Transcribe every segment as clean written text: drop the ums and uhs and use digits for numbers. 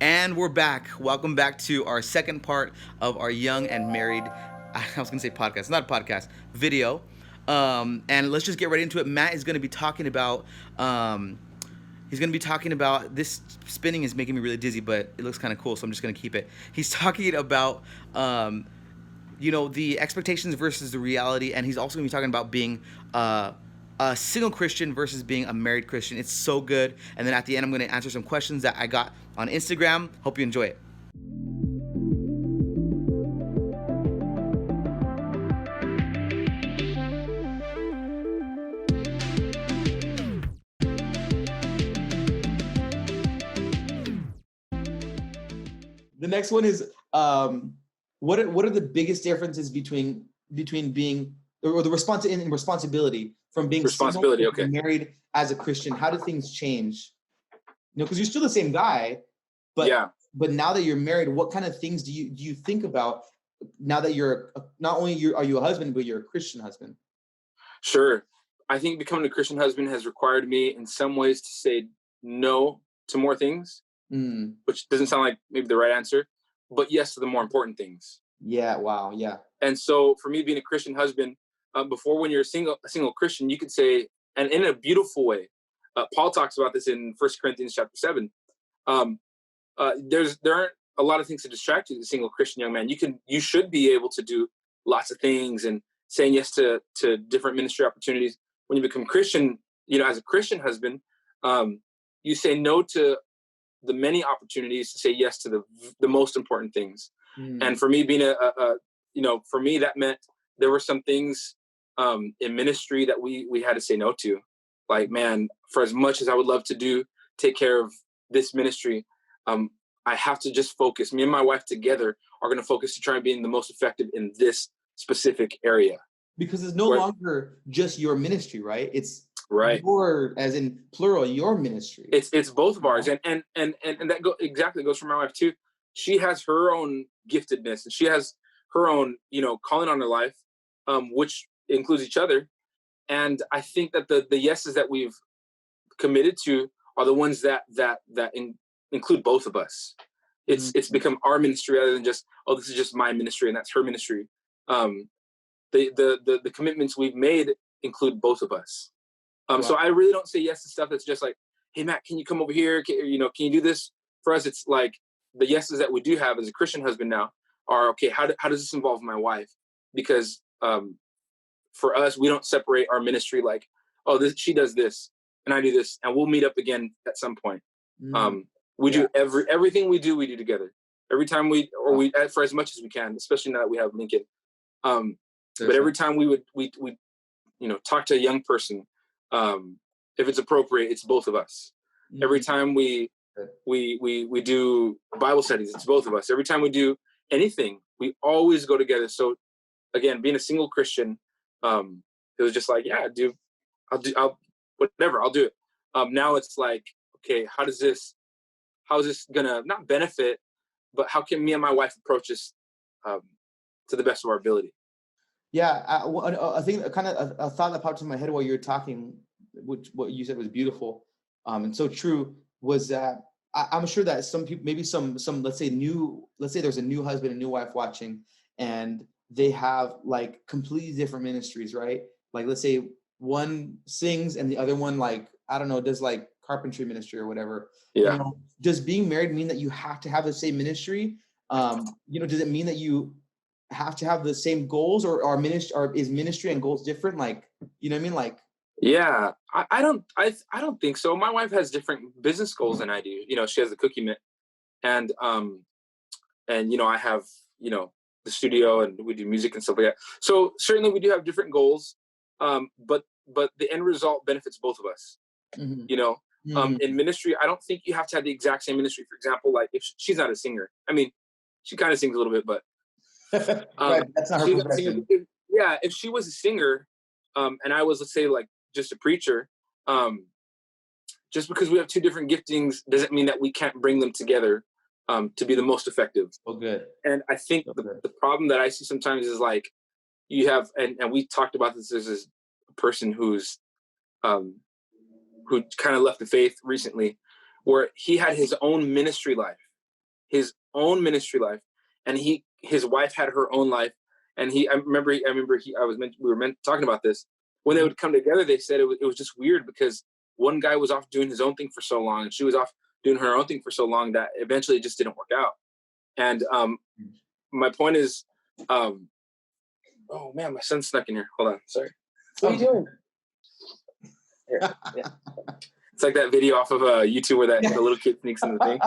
And we're back. Welcome back to our second part of our Young and Married, I was going to say podcast, not a podcast, video. And let's just get right into it. Matt is going to be talking about, he's going to be talking about, this spinning is making me really dizzy, but it looks kind of cool, so I'm just going to keep it. He's talking about, the expectations versus the reality, and he's also going to be talking about being a single Christian versus being a married Christian. It's so good. And then at the end, I'm going to answer some questions that I got on Instagram. Hope you enjoy it. The next one is what are the biggest differences between being or the responsibility from being responsibility single okay and married as a Christian? How do things change? Because you're still the same guy, but yeah but now that you're married, what kind of things do you think about now that you're not only are you a husband, but you're a Christian husband? Sure. I think becoming a Christian husband has required me in some ways to say no to more things, Mm, which doesn't sound like maybe the right answer, but yes to the more important things. yeah. Wow. Yeah. And so for me being a Christian husband, before, when you're a single Christian, you could say, and in a beautiful way, Paul talks about this in 1 Corinthians chapter 7. um, there aren't a lot of things to distract you as a single Christian young man. You should be able to do lots of things and saying yes to different ministry opportunities. When you become Christian, as a Christian husband, you say no to the many opportunities to say yes to the most important things. Mm, And for me, being for me that meant there were some things in ministry that we had to say no to. Like, man, for as much as I would love to take care of this ministry, um, I have to just focus. Me and my wife together are going to focus to try and being the most effective in this specific area. because it's no Where, longer just your ministry, right? It's right. your, as in plural, your ministry. It's both of You ours, know? and that exactly goes for my wife too. She has her own giftedness, and she has her own calling on her life, which includes each other. And I think that the yeses that we've committed to are the ones that include both of us. It's Mm, become our ministry rather than just, oh, this is just my ministry and that's her ministry. The commitments we've made include both of us. So wow. I really don't say yes to stuff that's just like, hey Matt, can you come over here? Can you do this for us? It's like the yeses that we do have as a Christian husband now are, okay, how does this involve my wife? Because for us, we don't separate our ministry like, oh, she does this and I do this, and we'll meet up again at some point. Mm, Um, we yeah. do everything we do together. Every time Wow. for as much as we can, especially now that we have Lincoln. Um, but There's every time we talk to a young person, um, if it's appropriate, it's both of us. Every mm, time we good. we do Bible studies, it's both of us. Every time we do anything, we always go together. So again, being a single Christian, it was just like, yeah, dude, I'll whatever, I'll do it. Now it's like, okay, how is this gonna not benefit, but how can me and my wife approach this um, to the best of our ability? Yeah, I think kind of a thought that popped in my head while you were talking, which what you said was beautiful, and so true, was that I'm sure that some people, maybe some, let's say there's a new husband and new wife watching, and they have like completely different ministries, right? Like let's say one sings and the other one, like, I don't know, does like carpentry ministry or whatever. Yeah. Does being married mean that you have to have the same ministry? Does it mean that you have to have the same goals, or ministry, or is ministry and goals different? Like, you know what I mean? Like, Yeah, I don't think so. My wife has different business goals than I do. She has the cookie mint, and I have the studio, and we do music and stuff like that. So certainly we do have different goals, but the end result benefits both of us. mhm, You know, mm, in ministry, I don't think you have to have the exact same ministry. For example, like if she's not a singer, I mean, she kind of sings a little bit, but right, that's not her she's not a singer. profession. Yeah, if she was a singer, and I was, let's say, like just a preacher, um, just because we have two different giftings doesn't mean that we can't bring them together to be the most effective. So good. And I think So good. the problem that I see sometimes is like you have, and we talked about this. There's this person um, who kind of left the faith recently, where he had his own ministry life, his own ministry life, and his wife had her own life. And I remember we were talking about this. When they would come together, they said it was just weird because one guy was off doing his own thing for so long, and she was off doing her own thing for so long that eventually it just didn't work out. And my point is, oh man, my son snuck in here. Hold on, sorry. What are you doing? Here, yeah. It's like that video off of YouTube where the little kid sneaks in the thing.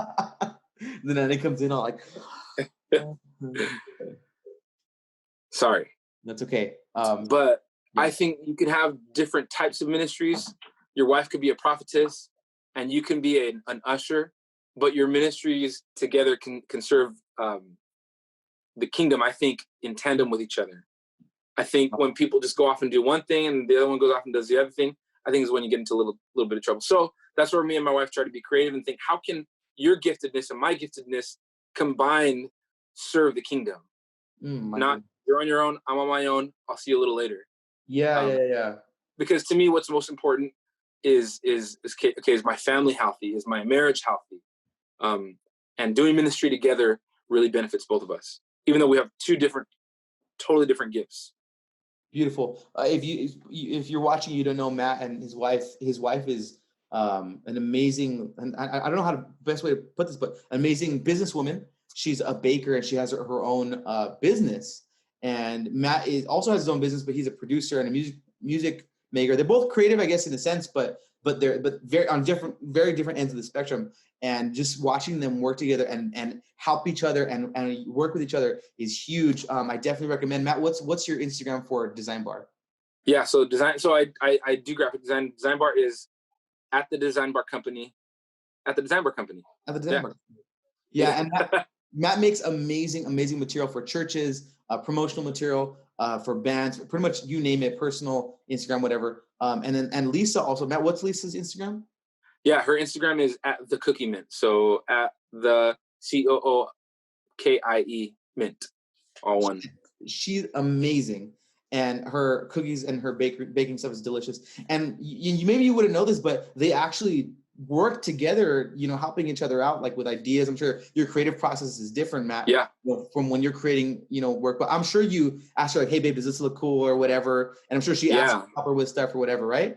Then it comes in all like. Sorry. That's okay. But I think you can have different types of ministries. Your wife could be a prophetess, and you can be an usher, but your ministries together can serve the kingdom, I think, in tandem with each other. I think when people just go off and do one thing and the other one goes off and does the other thing, I think is when you get into a little bit of trouble. So that's where me and my wife try to be creative and think, how can your giftedness and my giftedness combined serve the kingdom? Not you're on your own, I'm on my own, I'll see you a little later. Yeah. Because to me, what's most important is my family healthy? Is my marriage healthy? And doing ministry together really benefits both of us, even though we have totally different gifts. Beautiful. If you're watching, you don't know Matt and his wife. His wife is an amazing, and I don't know how the best way to put this, but amazing businesswoman. She's a baker and she has her own business. And Matt also has his own business, but he's a producer and a music maker. They're both creative, I guess, in a sense, but very on very different ends of the spectrum. And just watching them work together and help each other and work with each other is huge. I definitely recommend. Matt, what's your Instagram for Design Bar? Yeah, so I do graphic design. Design Bar is at the Design Bar Company. At the Design Bar Company. At the Design Bar. Yeah, and Matt makes amazing material for churches, promotional material for bands, pretty much you name it, personal, Instagram, whatever. And Lisa also. Matt, what's Lisa's Instagram? Yeah, her Instagram is at the Cookie Mint. So at the COOKIE Mint, all one. She's amazing, and her cookies and her baking stuff is delicious. And maybe you wouldn't know this, but they actually work together, helping each other out, like with ideas. I'm sure your creative process is different, Matt. Yeah. From when you're creating, work. But I'm sure you ask her like, "Hey, babe, does this look cool?" or whatever. And I'm sure she asks you to help her with stuff or whatever, right?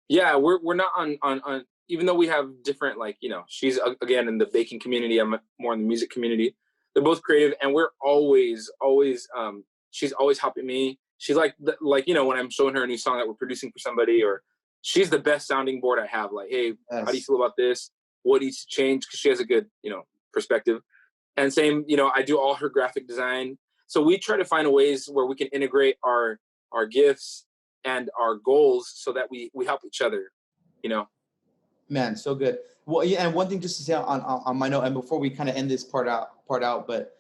Yeah, we're not on. Even though we have different, she's again in the baking community, I'm more in the music community. They're both creative, and we're always, she's always helping me. She's like when I'm showing her a new song that we're producing for somebody, or she's the best sounding board I have. Like, hey, How do you feel about this? What needs to change? Because she has a good, perspective. And same, I do all her graphic design. So we try to find ways where we can integrate our gifts and our goals so that we help each other, Man, so good. Well, yeah, and one thing just to say on my note, and before we kind of end this part out, but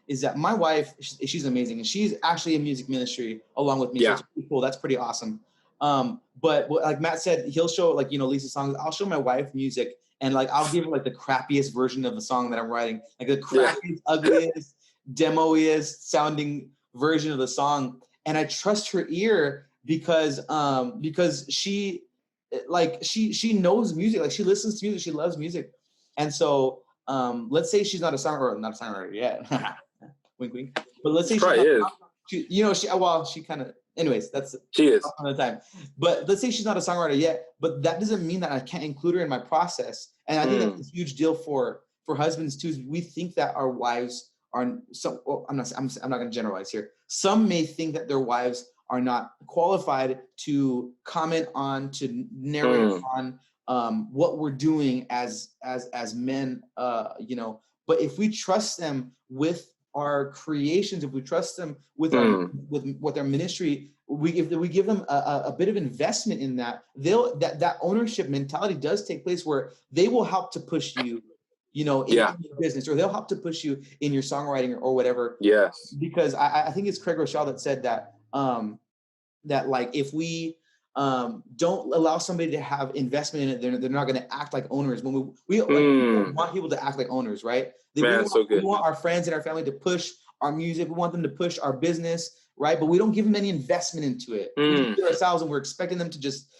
is that my wife, she's amazing, and she's actually in music ministry along with me. Yeah. So it's pretty cool. That's pretty awesome. But like Matt said, he'll show Lisa's songs. I'll show my wife music, and I'll give her the crappiest version of the song that I'm writing, the crappiest, ugliest, demoiest sounding version of the song, and I trust her ear because she knows music, she listens to music, she loves music. And so let's say she's not a songwriter yet. Wink wink. But let's say she kind of, anyways, she is on the time. But let's say she's not a songwriter yet, but that doesn't mean that I can't include her in my process. And I think that's a huge deal for husbands too. We think that our wives are I'm not going to generalize here. Some may think that their wives are not qualified to comment on, to narrate on what we're doing as men, But if we trust them with our creations, if we trust them with our ministry, if we give them a bit of investment in that, that ownership mentality does take place where they will help to push you, in your business, or they'll help to push you in your songwriting or whatever. Yes. Because I think it's Craig Rochelle that said that. That if we don't allow somebody to have investment in it, they're not going to act like owners. When we want people to act like owners, right? We want our friends and our family to push our music. We want them to push our business, right? But we don't give them any investment into it. We do it ourselves, and we're expecting them to just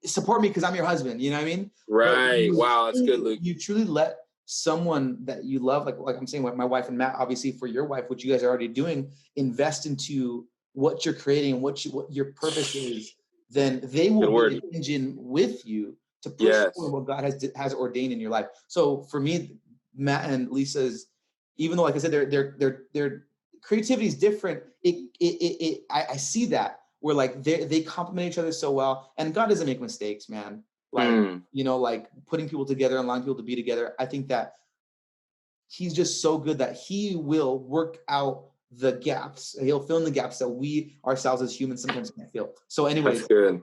support me because I'm your husband. You know what I mean? Right. Wow, that's good, Luke. You truly let someone that you love, like I'm saying, with my wife and Matt, obviously for your wife, what you guys are already doing, invest into what you're creating and what your purpose is, then they Good will be word. the engine with you to push forward Yes. what God has ordained in your life. So for me, Matt and Lisa's, even though, like I said, their creativity is different. I see that where like they complement each other so well, and God doesn't make mistakes, man. Like, you know, like putting people together, allowing people to be together. I think that he's just so good that he will work out the gaps. He'll fill in the gaps that we ourselves as humans sometimes can't fill. So anyways, That's good.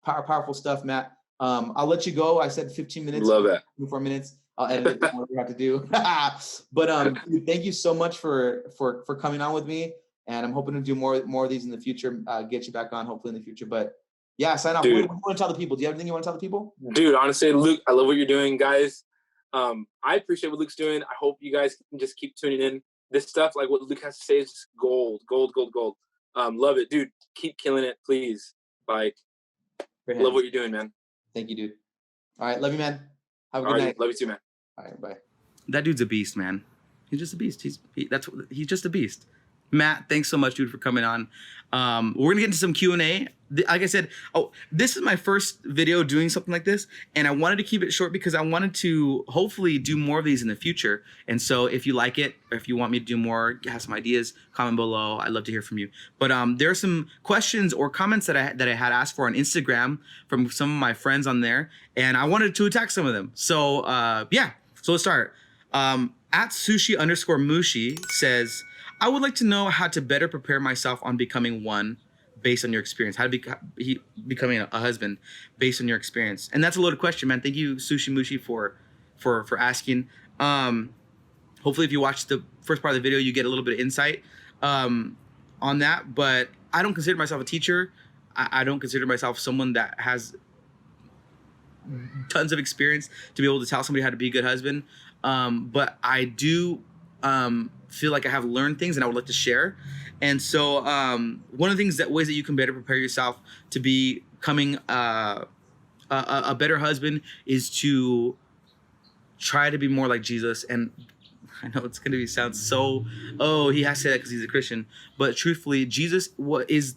powerful stuff, Matt. I'll let you go. I said 15 minutes, Love that. 4 minutes. I'll edit it down, whatever we have to do. But dude, thank you so much for coming on with me. And I'm hoping to do more of these in the future. Get you back on hopefully in the future. But yeah, sign off. What do you want to tell the people? Do you have anything you want to tell the people? Dude, honestly, Luke, I love what you're doing, guys. I appreciate what Luke's doing. I hope you guys can just keep tuning in. This stuff, like what Luke has to say, is just gold. Love it, dude. Keep killing it, please. Like, love what you're doing, man. Thank you, dude. All right, love you, man. Have a good night. Love you too, man. All right, bye. That dude's a beast, man. He's just a beast. He's just a beast. Matt, thanks so much, dude, for coming on. We're gonna get into some Q&A. Like I said, this is my first video doing something like this, and I wanted to keep it short because I wanted to hopefully do more of these in the future. And so if you like it, or if you want me to do more, have some ideas, comment below. I'd love to hear from you. But there are some questions or comments that I had asked for on Instagram from some of my friends on there, and I wanted to attack some of them. So yeah, so let's start. At sushi_mushi says, I would like to know how to better prepare myself on becoming one based on your experience. How to becoming a husband based on your experience. And that's a loaded question, man. Thank you, Sushi Mushi, for asking. Hopefully if you watch the first part of the video, you get a little bit of insight on that. But I don't consider myself a teacher. I don't consider myself someone that has tons of experience to be able to tell somebody how to be a good husband. But I do feel like I have learned things and I would like to share. And so one of the ways that you can better prepare yourself to becoming a better husband is to try to be more like Jesus. And I know it's going to sound so, he has to say that because he's a Christian. But truthfully, Jesus is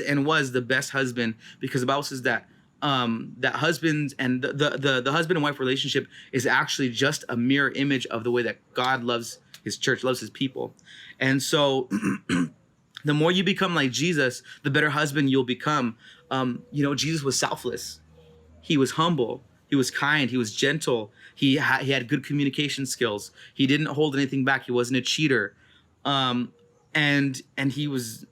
and was the best husband, because the Bible says that that husbands and the husband and wife relationship is actually just a mirror image of the way that God loves his church, loves his people. And so the more you become like Jesus, the better husband you'll become. Jesus was selfless. He was humble. He was kind. He was gentle. He had good communication skills. He didn't hold anything back. He wasn't a cheater. And he was,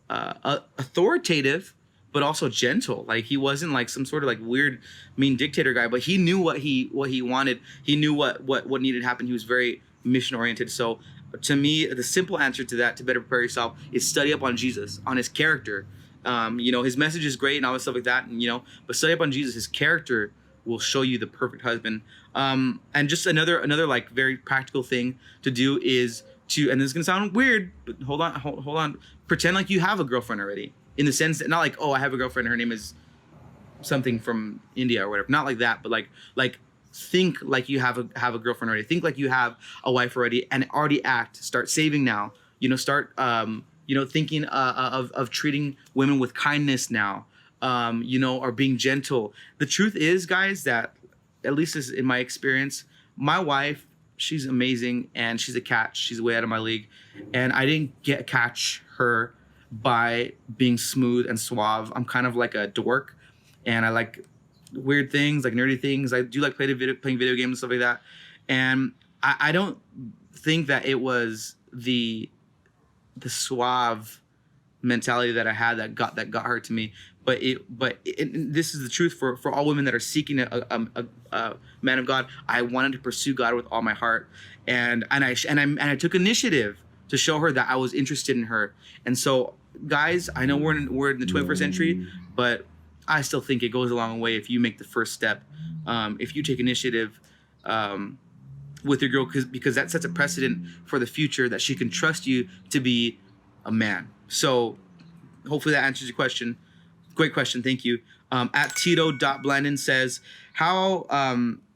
authoritative, but also gentle. Like, he wasn't like some sort of like weird, mean dictator guy, but he knew what he wanted. He knew what needed to happen. He was very mission oriented. So to me, the simple answer to that, to better prepare yourself, is study up on Jesus, on his character. His message is great and all this stuff like that. And, but study up on Jesus. His character will show you the perfect husband. And just another like very practical thing to do is to, and this is gonna sound weird, but hold on. Pretend like you have a girlfriend already. In the sense that, not like, I have a girlfriend, her name is something from India or whatever. Not like that, but like think like you have a girlfriend already. Think like you have a wife already, and already act. Start saving now. Start thinking of treating women with kindness now. Or being gentle. The truth is, guys, that at least in my experience, my wife, she's amazing and she's a catch. She's way out of my league, and I didn't catch her by being smooth and suave. I'm kind of like a dork, and I like weird things, like nerdy things. I do like playing video games and stuff like that. And I don't think that it was the suave mentality that I had that got her to me. But this is the truth for all women that are seeking a man of God. I wanted to pursue God with all my heart, and I took initiative to show her that I was interested in her. And so, guys, I know we're in the 21st century, but I still think it goes a long way if you make the first step. If you take initiative with your girl, because that sets a precedent for the future, that she can trust you to be a man. So hopefully that answers your question. Great question. Thank you. At Tito.Blandon says, how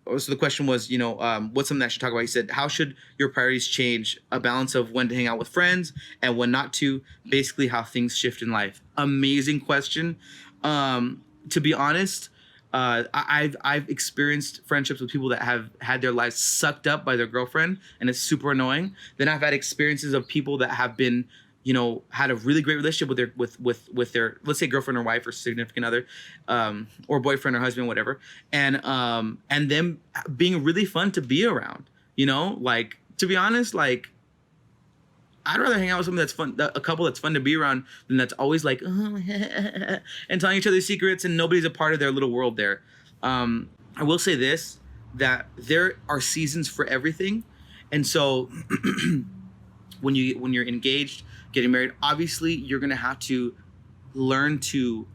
so the question was, what's something that I should talk about? He said, how should your priorities change? A balance of when to hang out with friends and when not to. Basically, how things shift in life. Amazing question. To be honest, I've experienced friendships with people that have had their lives sucked up by their girlfriend, and it's super annoying. Then I've had experiences of people that have been, had a really great relationship with their, let's say, girlfriend or wife or significant other, or boyfriend or husband, whatever, and them being really fun to be around. Like, to be honest, like, I'd rather hang out with someone that's fun, a couple that's fun to be around, than that's always like, oh, and telling each other secrets and nobody's a part of their little world there. I will say this, that there are seasons for everything, and so when you're engaged, getting married, obviously you're gonna have to learn to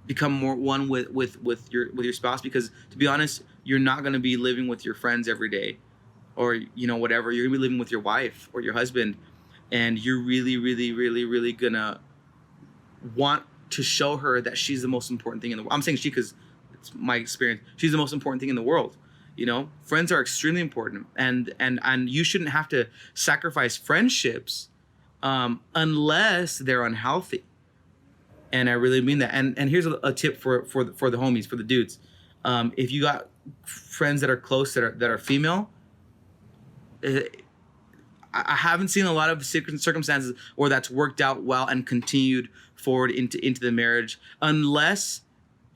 become more one with your spouse, because to be honest, you're not gonna be living with your friends every day, or whatever. You're gonna be living with your wife or your husband, and you're really, really, really, really gonna want to show her that she's the most important thing in the world. I'm saying she because it's my experience. She's the most important thing in the world. Friends are extremely important, and you shouldn't have to sacrifice friendships unless they're unhealthy. And I really mean that. And here's a tip for the homies, for the dudes. If you got friends that are close that are female, I haven't seen a lot of circumstances where that's worked out well and continued forward into the marriage, unless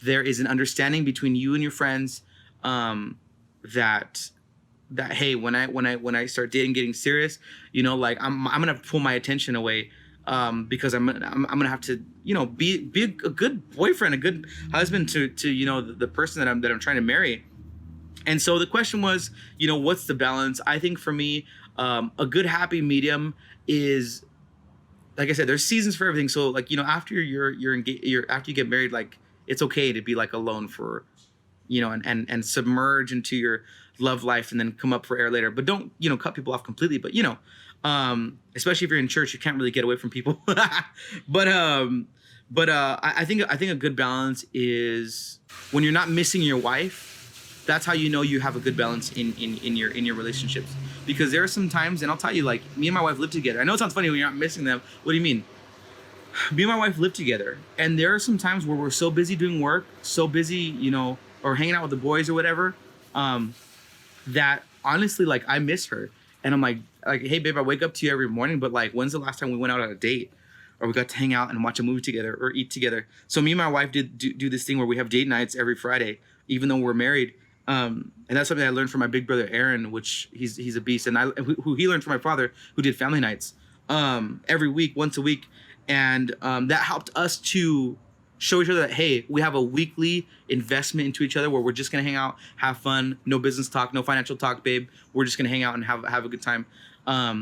there is an understanding between you and your friends, that hey, when I start dating, getting serious, like I'm gonna pull my attention away, because I'm gonna have to be a good boyfriend, a good husband to the person that I'm trying to marry. And so the question was, what's the balance? I think for me, a good happy medium is, like I said, there's seasons for everything. So like, after you're engaged, after you get married, like it's okay to be like alone for, and submerge into your love life and then come up for air later. But don't, cut people off completely. But, especially if you're in church, you can't really get away from people. but I think a good balance is when you're not missing your wife. That's how you have a good balance in your relationships. Because there are some times, and I'll tell you, like, me and my wife live together. I know it sounds funny when you're not missing them. What do you mean? Me and my wife live together, and there are some times where we're so busy doing work, so busy, or hanging out with the boys or whatever, that honestly, like, I miss her. And I'm like, hey, babe, I wake up to you every morning, but like, when's the last time we went out on a date? Or we got to hang out and watch a movie together or eat together? So me and my wife do this thing where we have date nights every Friday, even though we're married. And that's something I learned from my big brother Aaron, which he's a beast, and who he learned from my father, who did family nights every week, once a week, and that helped us to show each other that, hey, we have a weekly investment into each other where we're just gonna hang out, have fun, no business talk, no financial talk, babe. We're just gonna hang out and have a good time.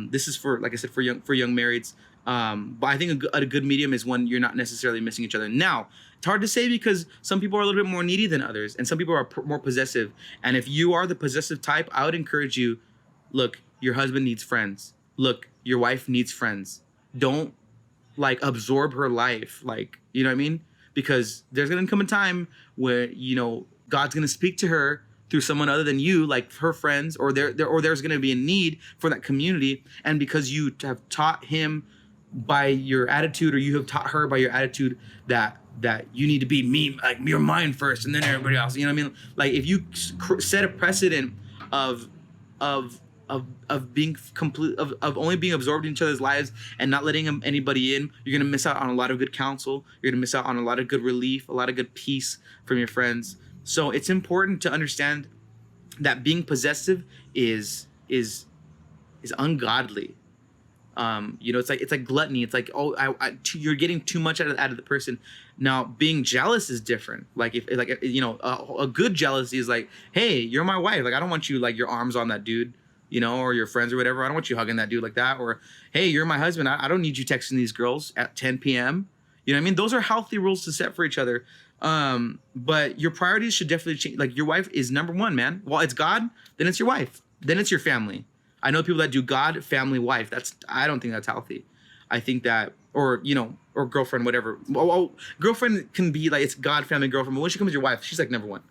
This is for, like I said, for young marrieds. But I think a good medium is when you're not necessarily missing each other. Now, it's hard to say because some people are a little bit more needy than others, and some people are more possessive. And if you are the possessive type, I would encourage you, look, your husband needs friends. Look, your wife needs friends. Don't like absorb her life. Like, you know what I mean? Because there's going to come a time where, God's going to speak to her through someone other than you, like her friends, or there's going to be a need for that community. And because you have taught him by your attitude, or you have taught her by your attitude that you need to be me, like you're mine first and then everybody else, you know what I mean? Like if you set a precedent of being of only being absorbed in each other's lives and not letting anybody in, you're gonna miss out on a lot of good counsel. You're gonna miss out on a lot of good relief, a lot of good peace from your friends. So it's important to understand that being possessive is ungodly. It's like gluttony. It's like, you're getting too much out of the person. Now, being jealous is different. Like a good jealousy is like, hey, you're my wife. Like, I don't want you like your arms on that dude, or your friends or whatever. I don't want you hugging that dude like that. Or, hey, you're my husband. I don't need you texting these girls at 10 p.m. You know what I mean? Those are healthy rules to set for each other. But your priorities should definitely change. Like, your wife is number one, man. Well, it's God, then it's your wife, then it's your family. I know people that do God, family, wife. I don't think that's healthy. I think that, or girlfriend, whatever. Girlfriend can be like, it's God, family, girlfriend. But when she becomes your wife, she's like number one.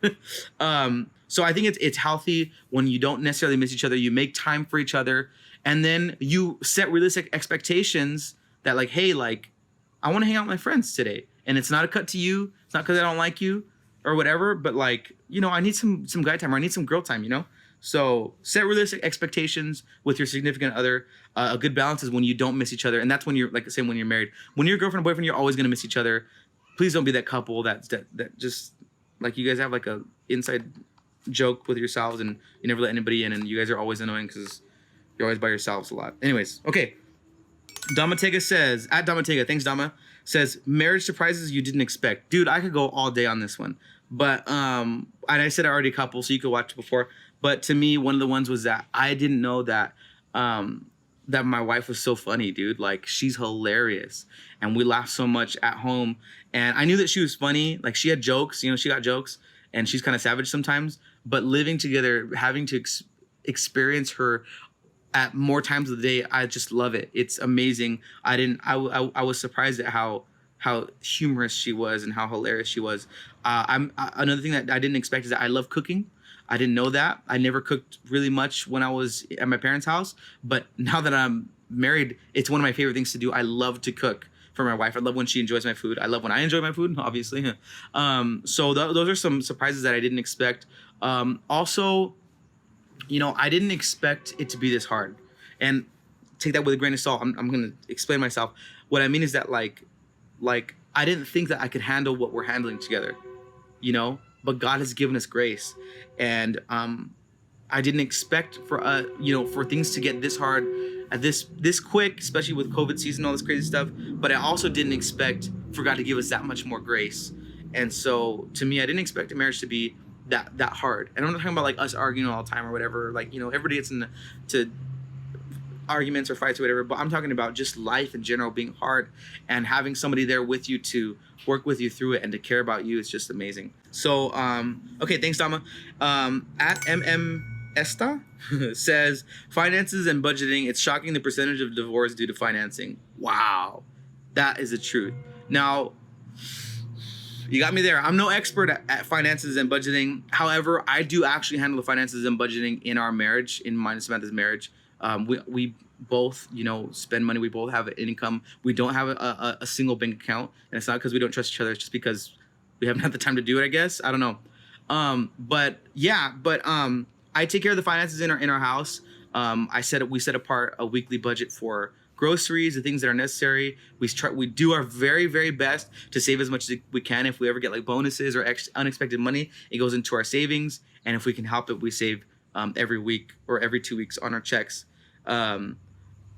So I think it's healthy when you don't necessarily miss each other. You make time for each other, and then you set realistic expectations that like, hey, like I want to hang out with my friends today, and it's not a cut to you. It's not because I don't like you or whatever, but like, you know, I need some guy time or I need some girl time, you know? So set realistic expectations with your significant other. A good balance is when you don't miss each other. And that's when you're, like the same when you're married. When you're girlfriend and boyfriend, you're always going to miss each other. Please don't be that couple that just, like, you guys have like a inside joke with yourselves and you never let anybody in and you guys are always annoying because you're always by yourselves a lot. Anyways, okay. Damatega says, at Damatega, thanks Dama, says, marriage surprises you didn't expect. Dude, I could go all day on this one. But, and I said already a couple, so you could watch it before. But to me, one of the ones was that I didn't know that, that my wife was so funny, dude. Like, she's hilarious. And we laugh so much at home. And I knew that she was funny. Like, she had jokes, you know, she got jokes. And she's kind of savage sometimes. But living together, having to experience her at more times of the day, I just love it. It's amazing. I was surprised at how humorous she was and how hilarious she was. Another thing that I didn't expect is that I love cooking. I didn't know that. I never cooked really much when I was at my parents' house, but now that I'm married, it's one of my favorite things to do. I love to cook for my wife. I love when she enjoys my food. I love when I enjoy my food, obviously. So those are some surprises that I didn't expect. Also, you know, I didn't expect it to be this hard. And take that with a grain of salt. I'm going to explain myself. What I mean is that like I didn't think that I could handle what we're handling together, you know, but God has given us grace. And I didn't expect for you know, for things to get this hard at this quick, especially with COVID season, all this crazy stuff. But I also didn't expect for God to give us that much more grace. And so to me, I didn't expect a marriage to be that hard. And I'm not talking about like us arguing all the time or whatever. Like, you know, everybody gets into arguments or fights or whatever, but I'm talking about just life in general being hard, and having somebody there with you to work with you through it and to care about you. It's just amazing. So okay, thanks Dama. At Esta says, finances and budgeting, it's shocking the percentage of divorce due to financing. Wow, that is the truth. Now you got me there. I'm no expert at finances and budgeting. However, I do actually handle the finances and budgeting in our marriage, in mine and Samantha's marriage. We both, you know, spend money. We both have an income. We don't have a single bank account, and it's not because we don't trust each other. It's just because we haven't had the time to do it, I guess. I don't know. But I take care of the finances in our house. We set apart a weekly budget for groceries, the things that are necessary. We do our very, very best to save as much as we can. If we ever get like bonuses or unexpected money, it goes into our savings. And if we can help it, we save every week or every 2 weeks on our checks.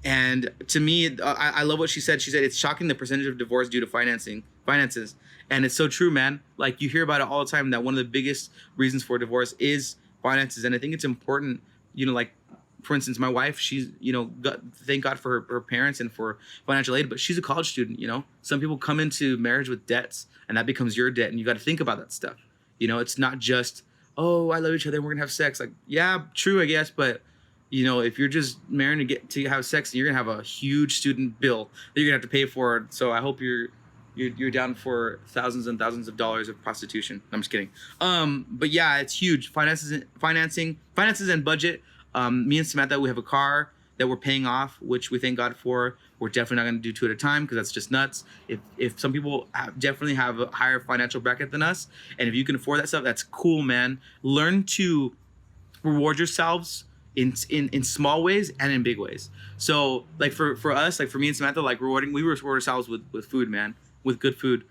And to me, I love what she said. She said, it's shocking the percentage of divorce due to finances. And it's so true, man. Like, you hear about it all the time, that one of the biggest reasons for divorce is finances. And I think it's important, you know, like, for instance, my wife, she's, you know, thank God for her parents and for financial aid, but she's a college student, you know. Some people come into marriage with debts, and that becomes your debt, and you got to think about that stuff. You know, it's not just, oh, I love each other and we're going to have sex. Like, yeah, true, I guess, but you know, if you're just marrying to have sex, you're gonna have a huge student bill that you're gonna have to pay for. So I hope you're down for thousands and thousands of dollars of prostitution. I'm just kidding. But yeah, it's huge. Finances and budget. Me and Samantha, we have a car that we're paying off, which we thank God for. We're definitely not gonna do 2 at a time because that's just nuts. If some people definitely have a higher financial bracket than us, and if you can afford that stuff, that's cool, man. Learn to reward yourselves in small ways and in big ways. So like for us, like for me and Samantha, like we reward ourselves with food, man, with good food.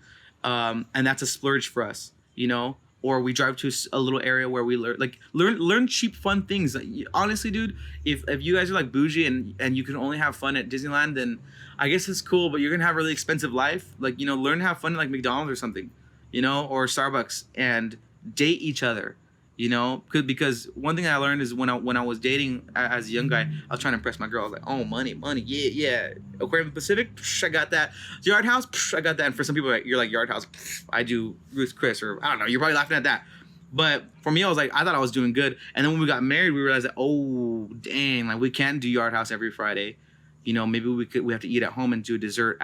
And that's a splurge for us, you know, or we drive to a little area where we learn cheap, fun things. Like, honestly, dude, if you guys are like bougie and you can only have fun at Disneyland, then I guess it's cool, but you're going to have a really expensive life. Like, you know, learn to have fun at like McDonald's or something, you know, or Starbucks, and date each other. You know, because one thing I learned is when I was dating as a young guy, I was trying to impress my girl. I was like, oh, money, yeah. Aquarium Pacific, I got that. Yard House, I got that. And for some people, you're like, Yard House, I do Ruth Chris, or I don't know. You're probably laughing at that. But for me, I thought I was doing good. And then when we got married, we realized that, oh, dang, like we can't do Yard House every Friday. You know, maybe we have to eat at home and do a dessert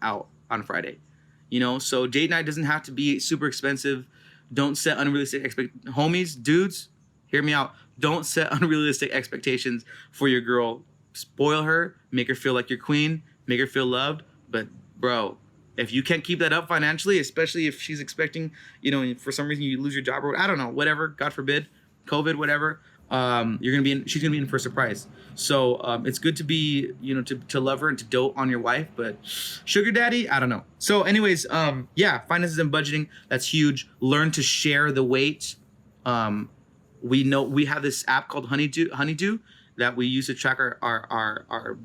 out on Friday. You know, so date night doesn't have to be super expensive. Don't set unrealistic homies, dudes, hear me out. Don't set unrealistic expectations for your girl. Spoil her, make her feel like your queen, make her feel loved. But bro, if you can't keep that up financially, especially if she's expecting, you know, for some reason you lose your job or I don't know, whatever, God forbid, COVID, whatever, she's gonna be in for a surprise. So it's good to be, you know, to love her and to dote on your wife, but sugar daddy, I don't know. So anyways, yeah, finances and budgeting, that's huge. Learn to share the weight. We know we have this app called Honeydew that we use to track our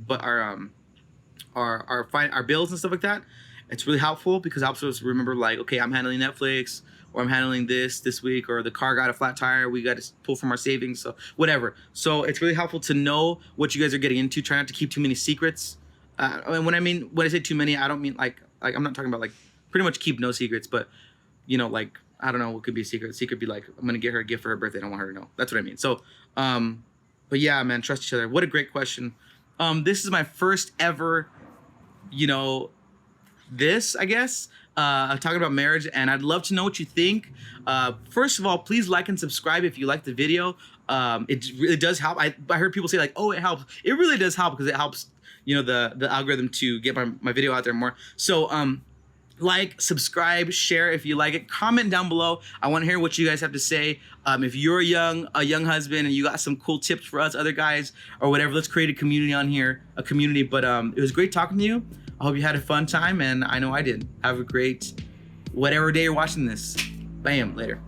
bills and stuff like that. It's really helpful because it helps us remember, like, okay, I'm handling Netflix, or I'm handling this week, or the car got a flat tire, we got to pull from our savings, so whatever. So it's really helpful to know what you guys are getting into. Try not to keep too many secrets. And when I say too many, I don't mean like I'm not talking about like pretty much keep no secrets, but you know, like, I don't know what could be a secret. A secret be like, I'm gonna get her a gift for her birthday. I don't want her to know. That's what I mean. So, but yeah, man, trust each other. What a great question. This is my first ever, you know, I guess, talking about marriage, and I'd love to know what you think. First of all, please like and subscribe if you like the video. It really does help. I heard people say like, oh, it helps. It really does help because it helps, you know, the algorithm to get my video out there more. So, like, subscribe, share if you like it. Comment down below. I want to hear what you guys have to say. If you're a young husband and you got some cool tips for us other guys or whatever, let's create a community on here, But it was great talking to you. I hope you had a fun time, and I know I did. Have a great whatever day you're watching this. Bam, later.